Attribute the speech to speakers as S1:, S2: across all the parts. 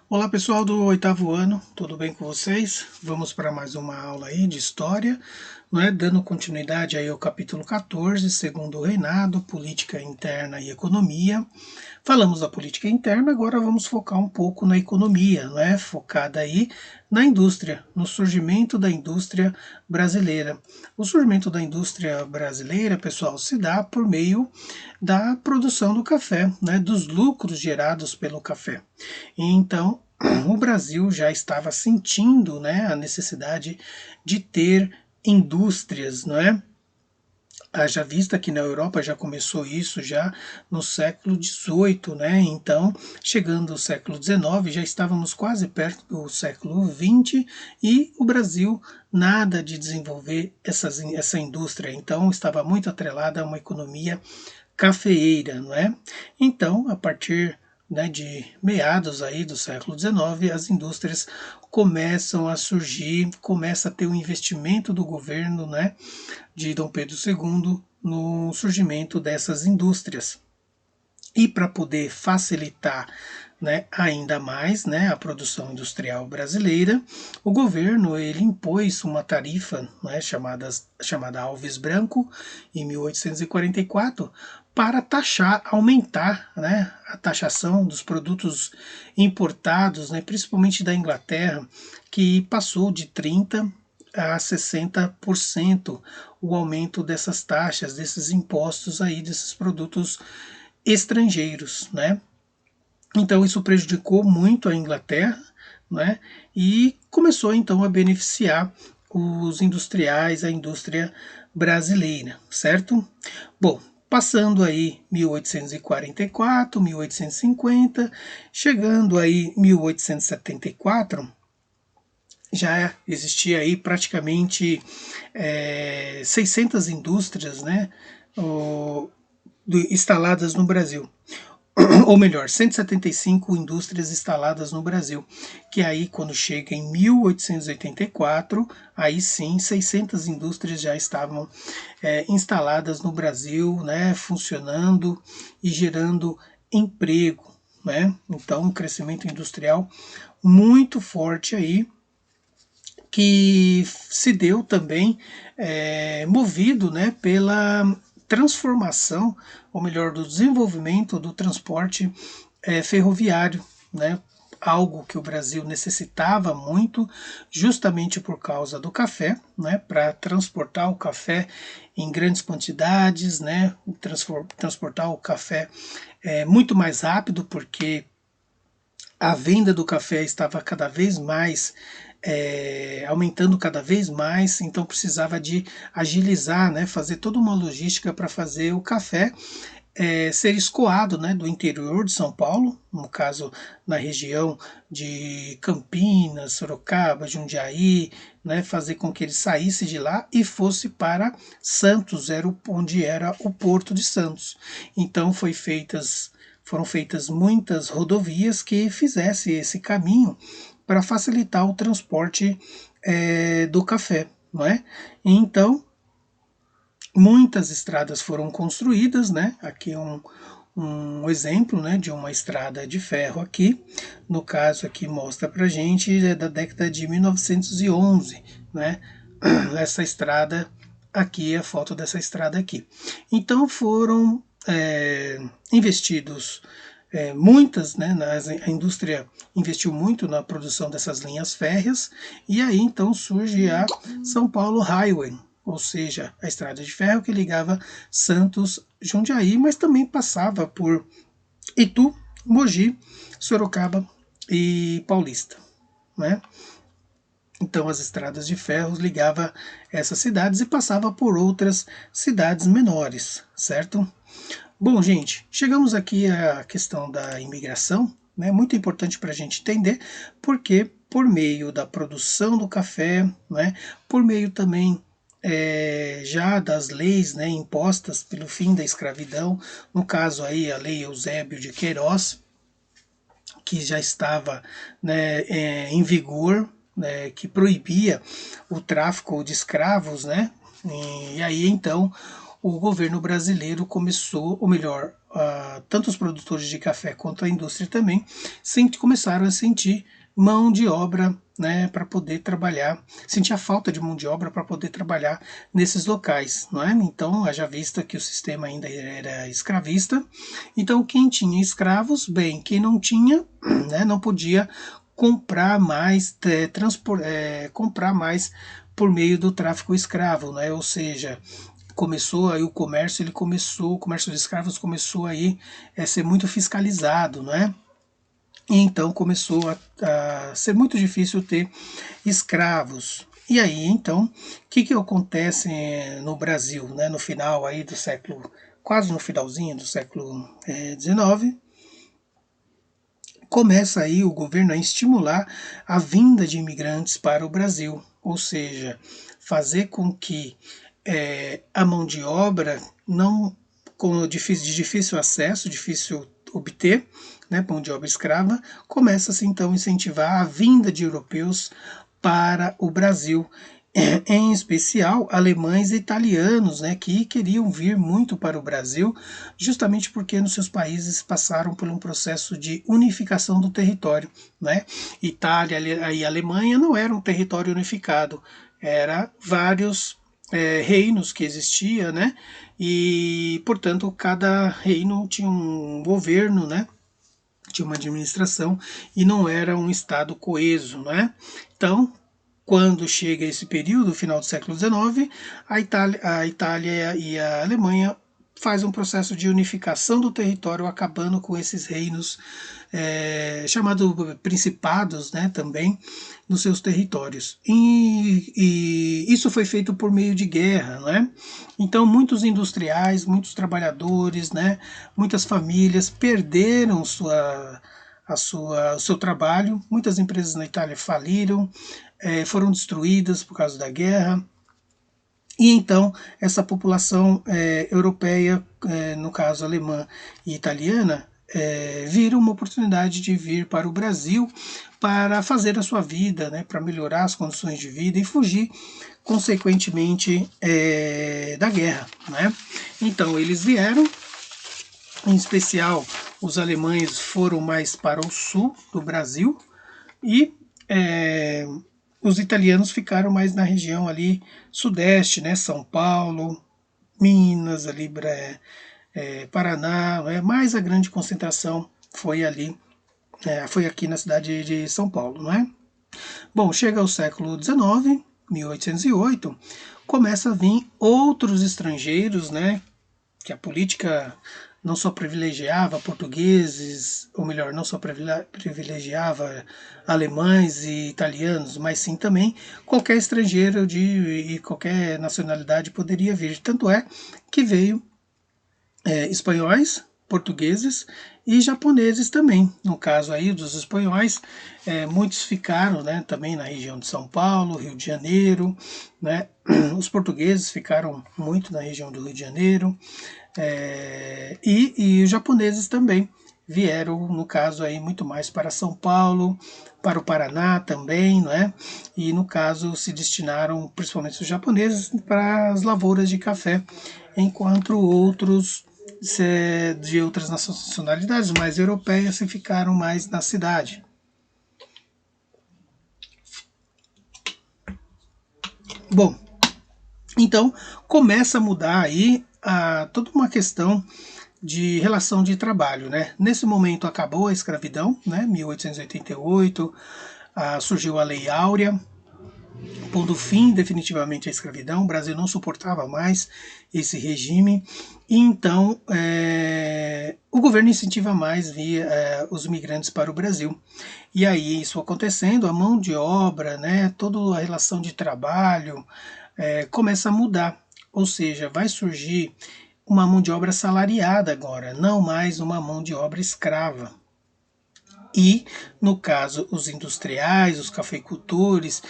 S1: Olá pessoal do oitavo ano, tudo bem com vocês? Vamos para mais uma aula aí de história, dando continuidade aí ao capítulo 14, Segundo o Reinado, Política Interna e Economia. Falamos da política interna, agora vamos focar um pouco na economia, focada aí na indústria, no surgimento da indústria brasileira. O surgimento da indústria brasileira, pessoal, se dá por meio da produção do café, dos lucros gerados pelo café. Então, o Brasil já estava sentindo, a necessidade de ter indústrias, não é? Haja vista que na Europa já começou isso já no século XVIII, Então, chegando ao século XIX, já estávamos quase perto do século XX e o Brasil nada de desenvolver essa indústria. Então, estava muito atrelada a uma economia cafeeira, não é? Então, a partir de meados aí do século XIX, as indústrias começam a surgir, começa a ter o investimento do governo, de Dom Pedro II no surgimento dessas indústrias. E para poder facilitar ainda mais a produção industrial brasileira, o governo ele impôs uma tarifa chamada Alves Branco, em 1844, para taxar, aumentar a taxação dos produtos importados, principalmente da Inglaterra, que passou de 30% a 60% o aumento dessas taxas, desses impostos aí, desses produtos estrangeiros, Então isso prejudicou muito a Inglaterra, E começou então a beneficiar os industriais, a indústria brasileira, certo? Bom, passando aí 1844, 1850, chegando aí 1874, já existia aí praticamente 600 indústrias, instaladas no Brasil. Ou melhor, 175 indústrias instaladas no Brasil, que aí quando chega em 1884, aí sim 600 indústrias já estavam instaladas no Brasil, funcionando e gerando emprego, Então um crescimento industrial muito forte aí, que se deu também movido pela transformação, ou melhor, do desenvolvimento do transporte ferroviário, algo que o Brasil necessitava muito, justamente por causa do café, para transportar o café em grandes quantidades, transportar o café muito mais rápido, porque a venda do café estava cada vez mais aumentando cada vez mais, então precisava de agilizar, fazer toda uma logística para fazer o café ser escoado do interior de São Paulo, no caso na região de Campinas, Sorocaba, Jundiaí, fazer com que ele saísse de lá e fosse para Santos, onde era o Porto de Santos. Então foram feitas muitas rodovias que fizessem esse caminho para facilitar o transporte do café, Então, muitas estradas foram construídas, Aqui é um exemplo, de uma estrada de ferro aqui. No caso aqui mostra para gente da década de 1911, Essa estrada aqui, a foto dessa estrada aqui. Então foram investidos muitas, a indústria investiu muito na produção dessas linhas férreas, e aí então surge a São Paulo Highway, ou seja, a estrada de ferro que ligava Santos, Jundiaí, mas também passava por Itu, Mogi, Sorocaba e Paulista, Então as estradas de ferro ligavam essas cidades e passava por outras cidades menores, certo? Bom, gente, chegamos aqui à questão da imigração, muito importante para a gente entender, porque por meio da produção do café, por meio também já das leis impostas pelo fim da escravidão, no caso aí a lei Eusébio de Queiroz, que já estava em vigor, que proibia o tráfico de escravos, e aí então o governo brasileiro começou, ou melhor, tanto os produtores de café quanto a indústria também começaram a sentir mão de obra, né, para poder trabalhar, sentir a falta de mão de obra para poder trabalhar nesses locais, não é? Então, haja vista que o sistema ainda era escravista, então quem tinha escravos, bem, quem não tinha, né, não podia comprar mais, comprar mais por meio do tráfico escravo, né? Ou seja, começou aí o comércio de escravos começou aí a ser muito fiscalizado, né? E então começou a ser muito difícil ter escravos. E aí, então, o que acontece no Brasil, né, no final aí do século, quase no finalzinho do século XIX, começa aí o governo a estimular a vinda de imigrantes para o Brasil, ou seja, fazer com que a mão de obra não de difícil acesso, difícil obter, né, mão de obra escrava, começa-se então a incentivar a vinda de europeus para o Brasil, em especial alemães e italianos, né, que queriam vir muito para o Brasil, justamente porque nos seus países passaram por um processo de unificação do território, né? Itália e Alemanha não eram um território unificado, era vários reinos que existia, né? E portanto cada reino tinha um governo, né? Tinha uma administração e não era um estado coeso, né? Então, quando chega esse período, final do século XIX, a Itália e a Alemanha fazem um processo de unificação do território, acabando com esses reinos chamados principados, né, também nos seus territórios. E isso foi feito por meio de guerra, né? Então muitos industriais, muitos trabalhadores, né, muitas famílias perderam o seu trabalho. Muitas empresas na Itália faliram, foram destruídas por causa da guerra. E então essa população europeia, no caso alemã e italiana, viram uma oportunidade de vir para o Brasil para fazer a sua vida, né, para melhorar as condições de vida e fugir, consequentemente, da guerra, né? Então eles vieram, em especial os alemães foram mais para o sul do Brasil e os italianos ficaram mais na região ali sudeste, né, São Paulo, Minas, ali, Paraná, né, mais a grande concentração foi ali, foi aqui na cidade de São Paulo, não é? Bom, chega ao século XIX, 1808, começa a vir outros estrangeiros, né, que a política não só privilegiava portugueses, ou melhor, não só privilegiava alemães e italianos, mas sim também qualquer estrangeiro e qualquer nacionalidade poderia vir. Tanto é que veio espanhóis, portugueses e japoneses também. No caso aí dos espanhóis, muitos ficaram, né, também na região de São Paulo, Rio de Janeiro, né? Os portugueses ficaram muito na região do Rio de Janeiro, e os japoneses também vieram, no caso aí, muito mais para São Paulo, para o Paraná também, né? E no caso se destinaram, principalmente os japoneses, para as lavouras de café, enquanto outros de outras nacionalidades mais europeias se ficaram mais na cidade. Bom, então começa a mudar aí toda uma questão de relação de trabalho, né? Nesse momento acabou a escravidão, né? 1888, surgiu a Lei Áurea, pondo fim definitivamente à escravidão. O Brasil não suportava mais esse regime, e então o governo incentiva mais os imigrantes para o Brasil. E aí, isso acontecendo, a mão de obra, né, toda a relação de trabalho começa a mudar, ou seja, vai surgir uma mão de obra salariada agora, não mais uma mão de obra escrava. E, no caso, os industriais, os cafeicultores,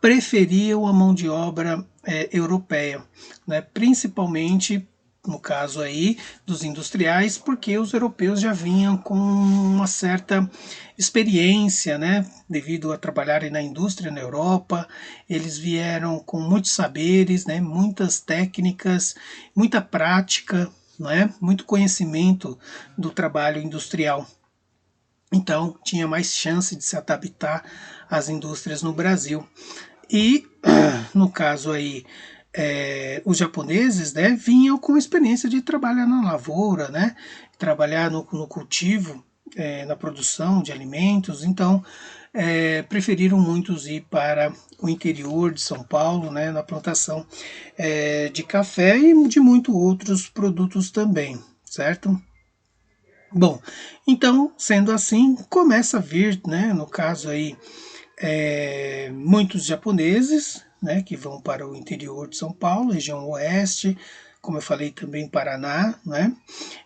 S1: preferiam a mão de obra europeia, né? Principalmente no caso aí dos industriais, porque os europeus já vinham com uma certa experiência, né, devido a trabalharem na indústria na Europa. Eles vieram com muitos saberes, né, muitas técnicas, muita prática, não é? Muito conhecimento do trabalho industrial. Então, tinha mais chance de se adaptar às indústrias no Brasil. E, no caso aí, os japoneses, né, vinham com experiência de trabalhar na lavoura, né, trabalhar no cultivo, na produção de alimentos. Então, preferiram muitos ir para o interior de São Paulo, né, na plantação de café e de muitos outros produtos também, certo? Bom, então, sendo assim, começa a vir, né, no caso aí, muitos japoneses, né, que vão para o interior de São Paulo, região oeste, como eu falei também Paraná, né,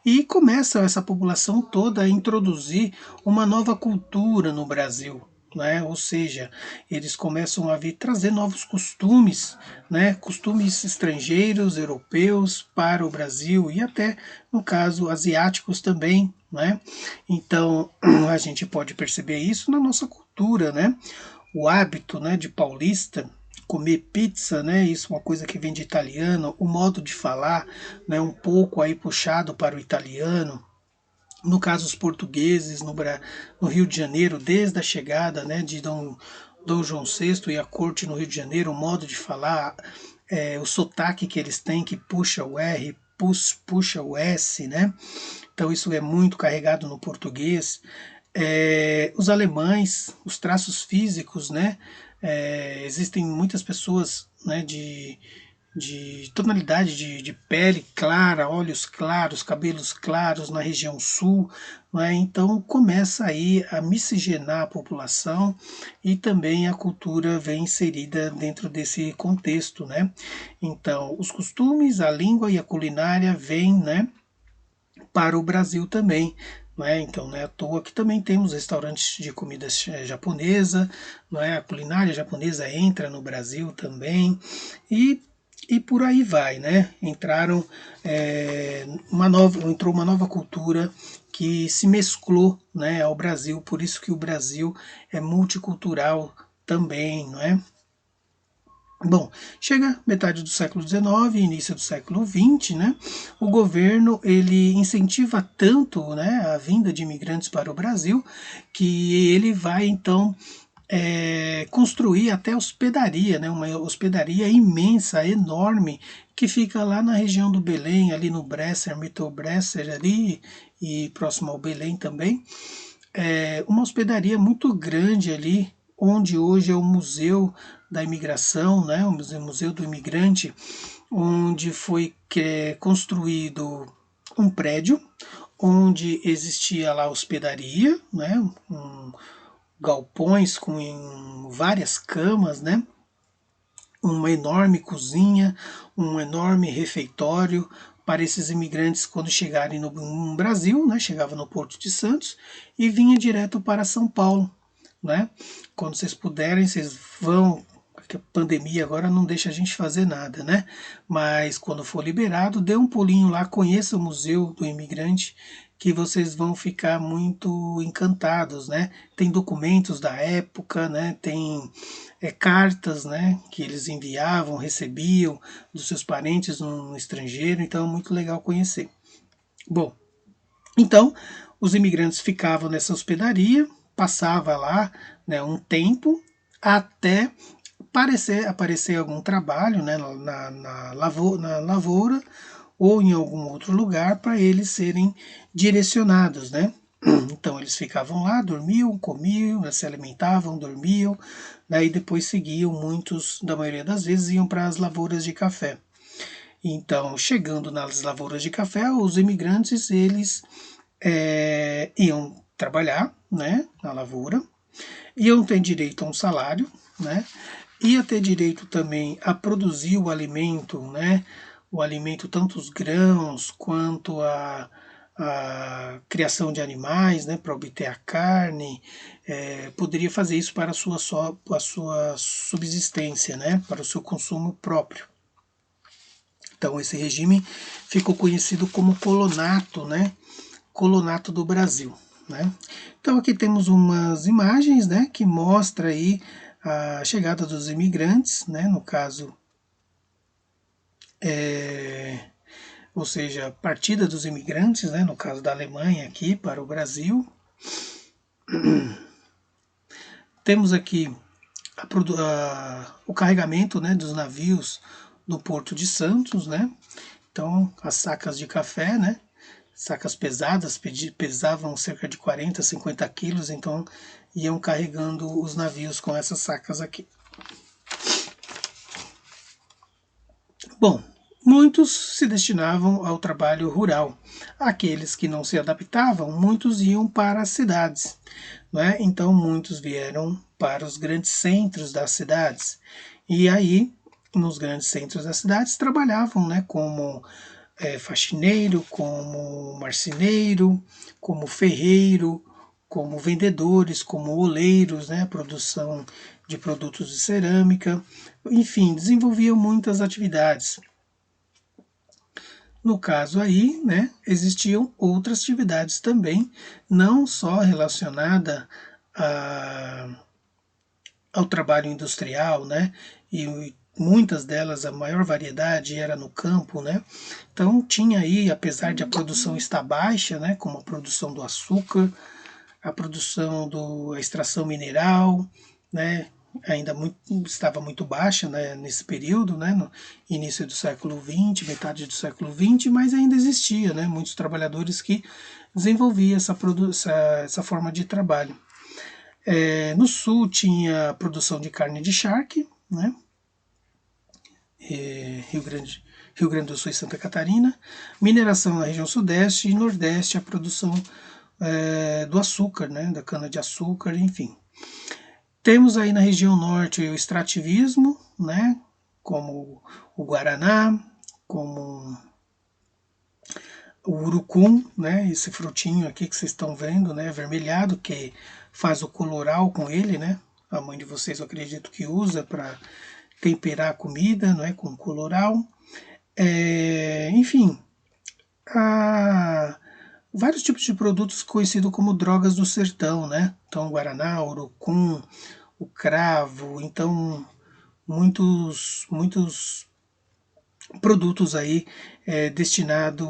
S1: e começa essa população toda a introduzir uma nova cultura no Brasil. Né? Ou seja, eles começam a vir trazer novos costumes, né? Costumes estrangeiros, europeus para o Brasil e até, no caso, asiáticos também. Né? Então, a gente pode perceber isso na nossa cultura, né? O hábito, né, de paulista comer pizza, né? Isso é uma coisa que vem de italiano, o modo de falar, né, um pouco aí puxado para o italiano. No caso, os portugueses no Rio de Janeiro, desde a chegada, né, de Dom João VI e a corte no Rio de Janeiro, o modo de falar, o sotaque que eles têm, que puxa o R, puxa o S, né? Então isso é muito carregado no português. Os alemães, os traços físicos, né? Existem muitas pessoas, né, de tonalidade de pele clara, olhos claros, cabelos claros na região sul, né? Então começa aí a miscigenar a população e também a cultura vem inserida dentro desse contexto, né? Então os costumes, a língua e a culinária vêm, né, para o Brasil também. Não é? Então, não é à toa que também temos restaurantes de comida japonesa, não é? A culinária japonesa entra no Brasil também, e, e por aí vai. Né? Entrou uma nova cultura que se mesclou, né, ao Brasil, por isso que o Brasil é multicultural também, não é? Bom, chega metade do século XIX, início do século XX, né? O governo ele incentiva tanto, né, a vinda de imigrantes para o Brasil que ele vai então construir até hospedaria, né? Uma hospedaria imensa, enorme, que fica lá na região do Belém, ali no Bresser, Mito Bresser ali e próximo ao Belém também. Uma hospedaria muito grande ali, onde hoje é o Museu da Imigração, né, o Museu do Imigrante, onde foi construído um prédio onde existia lá hospedaria, né, galpões com várias camas, né, uma enorme cozinha, um enorme refeitório para esses imigrantes quando chegarem no Brasil, né, chegava no Porto de Santos e vinha direto para São Paulo, né? Quando vocês puderem, vocês vão, porque a pandemia agora não deixa a gente fazer nada, né? Mas quando for liberado, dê um pulinho lá, conheça o Museu do Imigrante, que vocês vão ficar muito encantados, né? Tem documentos da época, né? Tem cartas, né, que eles enviavam, recebiam dos seus parentes no estrangeiro, então é muito legal conhecer. Bom, então os imigrantes ficavam nessa hospedaria, passava lá, né, um tempo até aparecer algum trabalho, né, na lavoura ou em algum outro lugar para eles serem direcionados, né? Então eles ficavam lá, dormiam, comiam, se alimentavam, dormiam, daí depois seguiam, muitos, da maioria das vezes, iam para as lavouras de café. Então, chegando nas lavouras de café, os imigrantes eles iam trabalhar, né, na lavoura, iam ter direito a um salário, né, ia ter direito também a produzir o alimento, né, o alimento tanto os grãos quanto a criação de animais, né, para obter a carne, poderia fazer isso para a sua subsistência, né, para o seu consumo próprio. Então esse regime ficou conhecido como colonato, né, colonato do Brasil. Né? Então aqui temos umas imagens, né, que mostra aí a chegada dos imigrantes, né, no caso ou seja, partida dos imigrantes, né, no caso da Alemanha aqui para o Brasil. Temos aqui o carregamento, né, dos navios no Porto de Santos, né? Então, as sacas de café, né? Sacas pesadas, pesavam cerca de 40, 50 quilos, então iam carregando os navios com essas sacas aqui. Bom, muitos se destinavam ao trabalho rural. Aqueles que não se adaptavam, muitos iam para as cidades. Né? Então, muitos vieram para os grandes centros das cidades. E aí, nos grandes centros das cidades, trabalhavam, né, como faxineiro, como marceneiro, como ferreiro, como vendedores, como oleiros, né, produção de produtos de cerâmica, enfim, desenvolviam muitas atividades. No caso aí, né, existiam outras atividades também, não só relacionada ao trabalho industrial, né, e muitas delas, a maior variedade era no campo, né? Então tinha aí, apesar de a produção estar baixa, né, como a produção do açúcar, a extração mineral, né, ainda estava muito baixa, né, nesse período, né, no início do século XX, metade do século XX, mas ainda existia, né, muitos trabalhadores que desenvolviam essa forma de trabalho. No sul tinha a produção de carne de charque, né, Rio Grande do Sul e Santa Catarina, mineração na região sudeste e nordeste, a produção do açúcar, né, da cana-de-açúcar, enfim. Temos aí na região norte o extrativismo, né, como o guaraná, como o urucum, né, esse frutinho aqui que vocês estão vendo, né, avermelhado, que faz o coloral com ele, né, a mãe de vocês eu acredito que usa para temperar a comida, não é, com coloral. Enfim, vários tipos de produtos conhecidos como drogas do sertão, né? Então, Guaraná, Urucum, o cravo, então muitos produtos aí destinados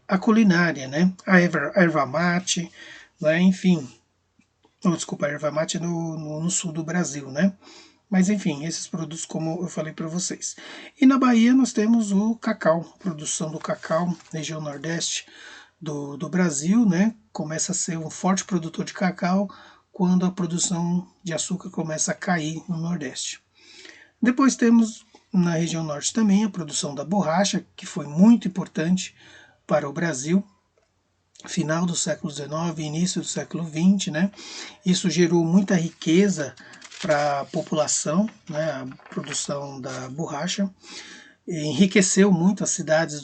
S1: à culinária, né? A erva mate, né? Enfim, desculpa, a erva mate no sul do Brasil, né? Mas enfim, esses produtos como eu falei para vocês. E na Bahia nós temos o cacau, produção do cacau, região nordeste do Brasil, né? Começa a ser um forte produtor de cacau quando a produção de açúcar começa a cair no nordeste. Depois temos na região norte também a produção da borracha, que foi muito importante para o Brasil, final do século XIX, início do século XX, né? Isso gerou muita riqueza para a população, né? A produção da borracha. Enriqueceu muito as cidades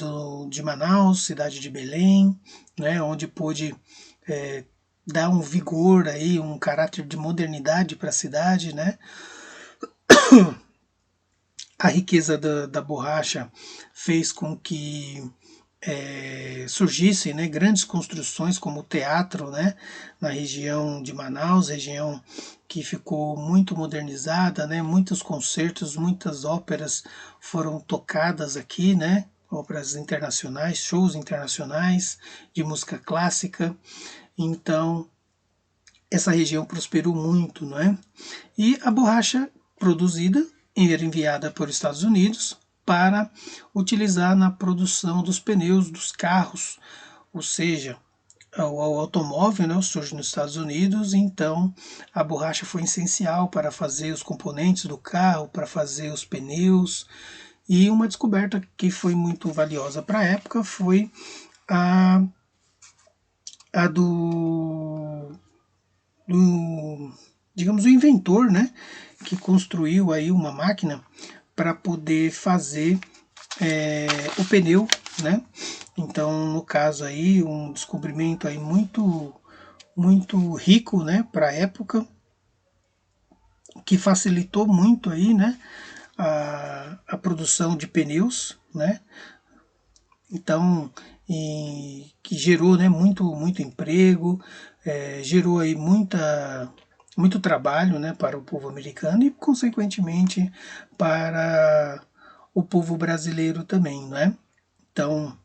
S1: de Manaus, cidade de Belém, né? Onde pôde dar um vigor, aí, um caráter de modernidade para a cidade, né? A riqueza da borracha fez com que surgissem, né, grandes construções como o teatro, né, na região de Manaus, região que ficou muito modernizada, né, muitos concertos, muitas óperas foram tocadas aqui, né, óperas internacionais, shows internacionais de música clássica. Então essa região prosperou muito, não é? E a borracha produzida era enviada para os Estados Unidos para utilizar na produção dos pneus dos carros, ou seja, o automóvel, né, surge nos Estados Unidos, então a borracha foi essencial para fazer os componentes do carro, para fazer os pneus. E uma descoberta que foi muito valiosa para a época foi a digamos, o inventor, né, que construiu aí uma máquina para poder fazer o pneu, né? Então, no caso aí, um descobrimento aí muito rico, né, para a época, que facilitou muito aí, né, a produção de pneus, né? Então, que gerou, né, muito emprego, gerou aí muito trabalho, né, para o povo americano e, consequentemente, para o povo brasileiro também, né? Então,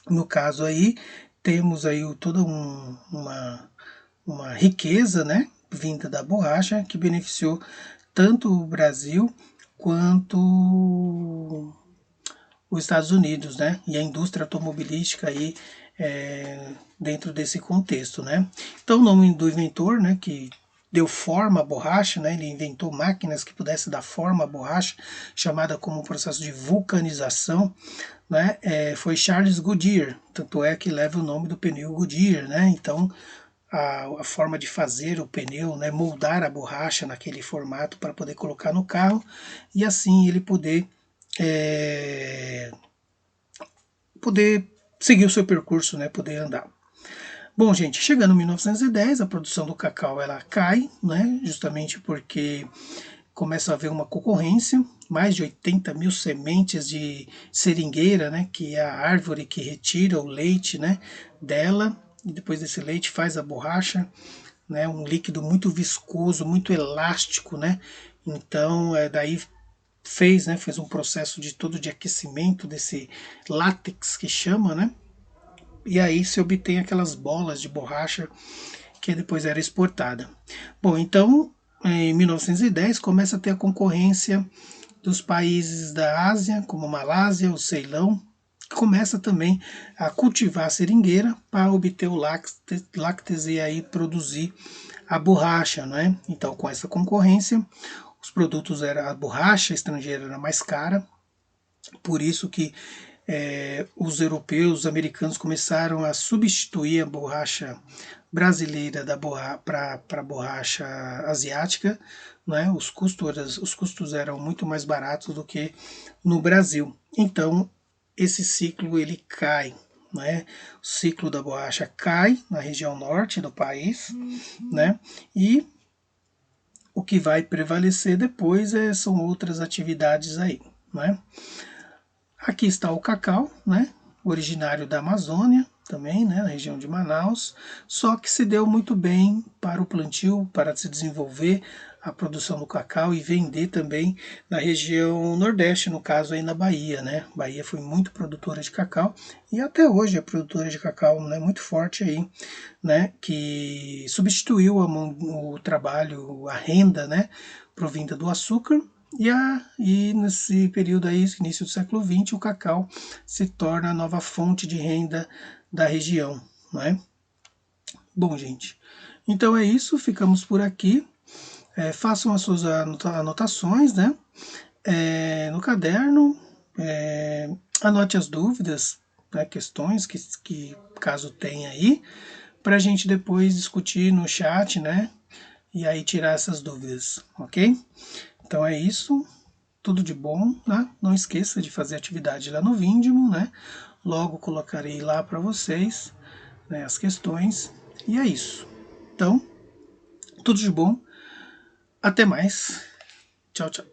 S1: no caso aí, temos aí toda uma riqueza, né, vinda da borracha, que beneficiou tanto o Brasil quanto os Estados Unidos, né, e a indústria automobilística aí dentro desse contexto, né. Então, o nome do inventor, né, que deu forma à borracha, né, ele inventou máquinas que pudessem dar forma à borracha, chamada como processo de vulcanização, né, foi Charles Goodyear, tanto é que leva o nome do pneu Goodyear, né, então a forma de fazer o pneu, né, moldar a borracha naquele formato para poder colocar no carro e assim ele poder seguir o seu percurso, né, poder andar. Bom, gente, chegando em 1910, a produção do cacau ela cai, né, justamente porque começa a haver uma concorrência, mais de 80 mil sementes de seringueira, né, que é a árvore que retira o leite, né, dela, e depois desse leite faz a borracha, né, um líquido muito viscoso, muito elástico, né, então daí fez um processo de todo de aquecimento desse látex que chama, né, e aí se obtém aquelas bolas de borracha que depois era exportada. Bom, então em 1910 começa a ter a concorrência dos países da Ásia, como Malásia, o Ceilão, que começa também a cultivar a seringueira para obter o lácteos e aí produzir a borracha, né? Então, com essa concorrência, os produtos a borracha estrangeira era mais cara, por isso que os europeus, os americanos começaram a substituir a borracha brasileira para a borracha asiática, né? Os custos eram muito mais baratos do que no Brasil. Então, esse ciclo ele cai, né? O ciclo da borracha cai na região norte do país, né? E o que vai prevalecer depois são outras atividades aí, né? Aqui está o cacau, né? Originário da Amazônia, também, né? Na região de Manaus, só que se deu muito bem para o plantio, para se desenvolver a produção do cacau e vender também na região Nordeste, no caso aí na Bahia, né? Bahia foi muito produtora de cacau e até hoje é produtora de cacau, né? Muito forte aí, né? Que substituiu o trabalho, a renda, né? Provinda do açúcar e nesse período aí, início do século XX, o cacau se torna a nova fonte de renda da região, né? Bom, gente, então é isso, ficamos por aqui. Façam as suas anotações, né? No caderno, anote as dúvidas, né, questões que caso tenha aí, para a gente depois discutir no chat, né? E aí tirar essas dúvidas, ok? Então é isso. Tudo de bom, né? Não esqueça de fazer atividade lá no Vindimo, né? Logo colocarei lá para vocês, né, as questões. E é isso. Então, tudo de bom. Até mais. Tchau, tchau.